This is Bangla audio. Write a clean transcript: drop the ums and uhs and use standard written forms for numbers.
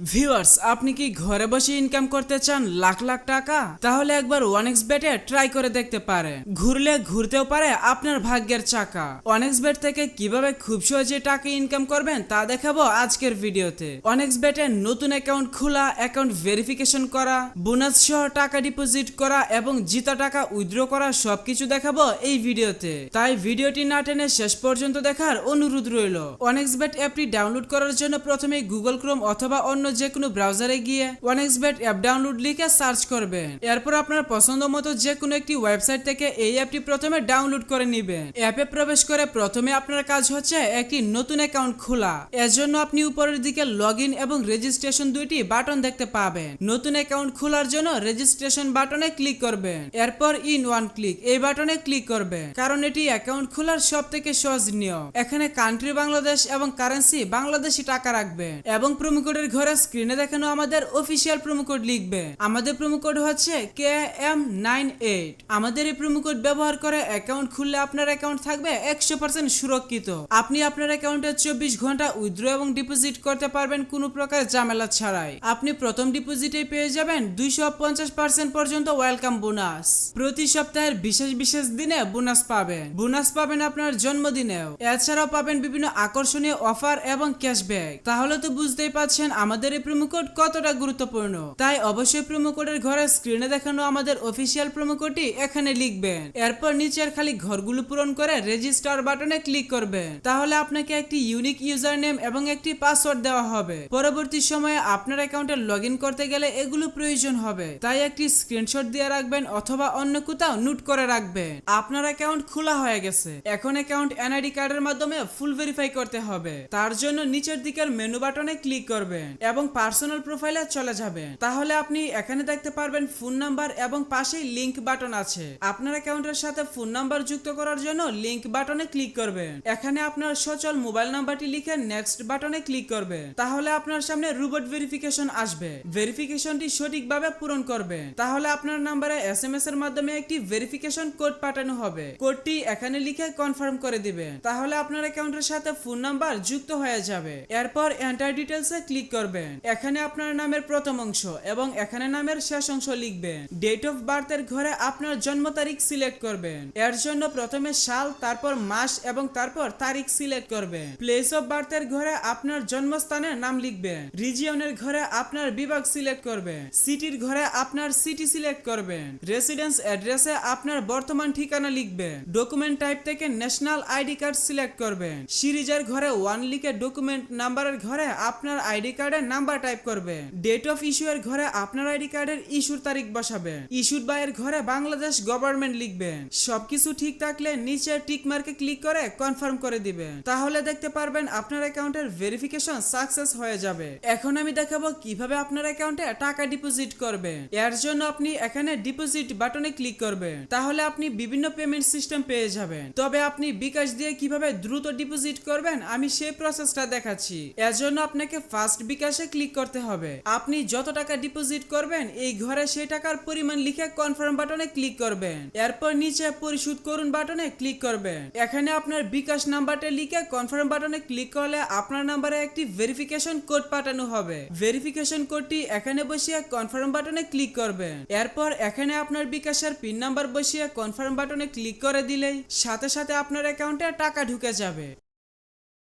ভিউয়ার্স, আপনি কি ঘরে বসে ইনকাম করতে চান লাখ লাখ টাকা? তাহলে একবার ওয়ানএক্সবেটে ট্রাই করে দেখতে পারেন। ঘুরলে ঘুরতেও পারে আপনার ভাগ্যের চাকা। ওয়ানএক্সবেট থেকে কিভাবে খুব সহজে টাকা ইনকাম করবেন তা দেখাবো আজকের ভিডিওতে। ওয়ানএক্সবেটে নতুন অ্যাকাউন্ট খোলা, অ্যাকাউন্ট ভেরিফিকেশন করা, বোনাস সহ টাকা ডিপোজিট করা এবং জিতা টাকা উইথড্র করা সবকিছু দেখাবো এই ভিডিওতে। তাই ভিডিওটি না টেনে শেষ পর্যন্ত দেখার অনুরোধ রইল। ওয়ানএক্সবেট অ্যাপটি ডাউনলোড করার জন্য প্রথমে গুগল ক্রোম অথবা অন্য যে কোনো ব্রাউজারে গিয়ে ওয়ানএক্সবেট অ্যাপ ডাউনলোড লিখে সার্চ করবেন। এরপর আপনার পছন্দ মতো যে কোনো একটি ওয়েবসাইট থেকে এই অ্যাপটি প্রথমে ডাউনলোড করে নেবেন। অ্যাপে প্রবেশ করে প্রথমে আপনার কাজ হচ্ছে একটি নতুন অ্যাকাউন্ট খোলা। এর জন্য আপনি উপরের দিকে লগইন এবং রেজিস্ট্রেশন দুইটি বাটন দেখতে পাবেন। নতুন অ্যাকাউন্ট খোলার জন্য রেজিস্ট্রেশন বাটনে ক্লিক করবেন। এরপর ইন ওয়ান ক্লিক এই বাটনে ক্লিক করবেন, কারণ এটি অ্যাকাউন্ট খোলার সব থেকে সহজ নিয়ম। এখানে কান্ট্রি বাংলাদেশ এবং কারেন্সি বাংলাদেশি টাকা রাখবেন এবং প্রোমো কোডের ঘরে স্ক্রিনে দেখানো আমাদের অফিসিয়াল প্রোমো কোড লিখবেন। আমাদের প্রোমো কোড হচ্ছে KM98। আমাদের এই প্রোমো কোড ব্যবহার করে অ্যাকাউন্ট খুললে আপনার অ্যাকাউন্ট থাকবে 100% সুরক্ষিত। আপনি আপনার অ্যাকাউন্টে 24 ঘন্টা উইথড্র এবং ডিপোজিট করতে পারবেন কোনো প্রকার ঝামেলা ছাড়াই। আপনি প্রথম ডিপোজিটে পেয়ে যাবেন 250% পর্যন্ত ওয়েলকাম বোনাস। প্রতি সপ্তাহের বিশেষ বিশেষ দিনে বোনাস পাবেন আপনার জন্মদিনেও। এছাড়াও পাবেন বিভিন্ন আকর্ষণীয় অফার এবং ক্যাশব্যাক। তাহলে তো বুঝতেই পাচ্ছেন আমাদের এই প্রোমো কোড কতটা গুরুত্বপূর্ণ। তাই অবশ্যই প্রোমো কোডের ঘরে স্ক্রিনে দেখানো আমাদের অফিসিয়াল প্রোমো কোডটি এখানে লিখবেন। এরপর নিচের খালি ঘরগুলো পূরণ করে রেজিস্টার বাটনে ক্লিক করবেন। তাহলে আপনাকে একটি ইউনিক ইউজার নেম এবং একটি পাসওয়ার্ড দেওয়া হবে। পরবর্তী সময়ে আপনার অ্যাকাউন্টে লগইন করতে গেলে এগুলো প্রয়োজন হবে, তাই একটি স্ক্রিনশট দিয়ে রাখবেন অথবা অন্য কোথাও নোট করে রাখবেন। আপনার অ্যাকাউন্ট খোলা হয়ে গেছে। এখন অ্যাকাউন্ট এনআইডি কার্ডের মাধ্যমে ফুল ভেরিফাই করতে হবে। তার জন্য নিচের দিকের মেনু বাটনে ক্লিক করবেন এবং পার্সোনাল প্রোফাইলে চলে যাবেন। তাহলে আপনি এখানে দেখতে পারবেন ফোন নাম্বার এবং পাশেই লিংক বাটন আছে। আপনার অ্যাকাউন্টের সাথে ফোন নাম্বার যুক্ত করার জন্য লিংক বাটনে ক্লিক করবেন। এখানে আপনার সচল মোবাইল নাম্বারটি লিখে নেক্সট বাটনে ক্লিক করবেন। তাহলে আপনার সামনে রোবট ভেরিফিকেশন আসবে। ভেরিফিকেশনটি সঠিকভাবে পূরণ করবেন। তাহলে আপনার নাম্বারে SMS এর মাধ্যমে একটি ভেরিফিকেশন কোড পাঠানো হবে। কোডটি এখানে লিখে কনফার্ম করে দিবেন। তাহলে আপনার অ্যাকাউন্টের সাথে ফোন নাম্বার যুক্ত হয়ে যাবে। এরপর এন্টার ডিটেইলসে ক্লিক করবেন। এখানে আপনার নামের প্রথম অংশ এবং এখানে নামের শেষ অংশ লিখবেন। ডেট অফ বার্থের ঘরে আপনার জন্ম তারিখ সিলেক্ট করবেন। এর জন্য প্রথমে সাল, তারপর মাস এবং তারপর তারিখ সিলেক্ট করবেন। প্লেস অফ বার্থের ঘরে আপনার জন্মস্থানের নাম লিখবেন। রিজিয়নের ঘরে আপনার বিভাগ সিলেক্ট করবেন। সিটির ঘরে আপনার সিটি সিলেক্ট করবেন। রেসিডেন্স অ্যাড্রেসে আপনার বর্তমান ঠিকানা লিখবেন। ডকুমেন্ট টাইপ থেকে ন্যাশনাল আইডি কার্ড সিলেক্ট করবেন। সিরিজের ঘরে 1 লিখে ডকুমেন্ট নাম্বারের ঘরে আপনার আইডি কার্ডের নাম্বার টাইপ করবেন। ডেট অফ ইস্যু এর ঘরে আপনার আইডি কার্ডের ইস্যুর তারিখ বসাবেন। ইস্যুড বাই এর ঘরে বাংলাদেশ গভর্নমেন্ট লিখবেন। সবকিছু ঠিক থাকলে নিচে টিক মার্কে ক্লিক করে কনফার্ম করে দিবেন। তাহলে দেখতে পারবেন আপনার অ্যাকাউন্টের ভেরিফিকেশন সাকসেস হয়ে যাবে। এখন আমি দেখাবো কিভাবে আপনার অ্যাকাউন্টে টাকা ডিপোজিট করবেন। এর জন্য আপনি এখানে ডিপোজিট বাটনে ক্লিক করবেন। তাহলে আপনি বিভিন্ন পেমেন্ট সিস্টেম পেয়ে যাবেন। তবে আপনি বিকাশ দিয়ে কিভাবে দ্রুত ডিপোজিট করবেন আমি সেই প্রসেসটা দেখাচ্ছি। এর জন্য আপনাকে ফার্স্ট বিকাশে ক্লিক করতে হবে। আপনি যত টাকা ডিপোজিট করবেন এই ঘরে সেই টাকার পরিমাণ লিখে কনফার্ম বাটনে ক্লিক করবেন। এরপর নিচে পরিশোধ করুন বাটনে ক্লিক করবেন। এখানে আপনার বিকাশ নাম্বারটা লিখে কনফার্ম বাটনে ক্লিক করলে আপনার নাম্বারে একটি ভেরিফিকেশন কোড পাঠানো হবে। ভেরিফিকেশন কোডটি এখানে বসিয়ে কনফার্ম বাটনে ক্লিক করবেন। এরপর এখানে আপনার বিকাশের পিন নাম্বার বসিয়ে কনফার্ম বাটনে ক্লিক করে দিলেই সাথে সাথে আপনার অ্যাকাউন্টে টাকা ঢুকে যাবে।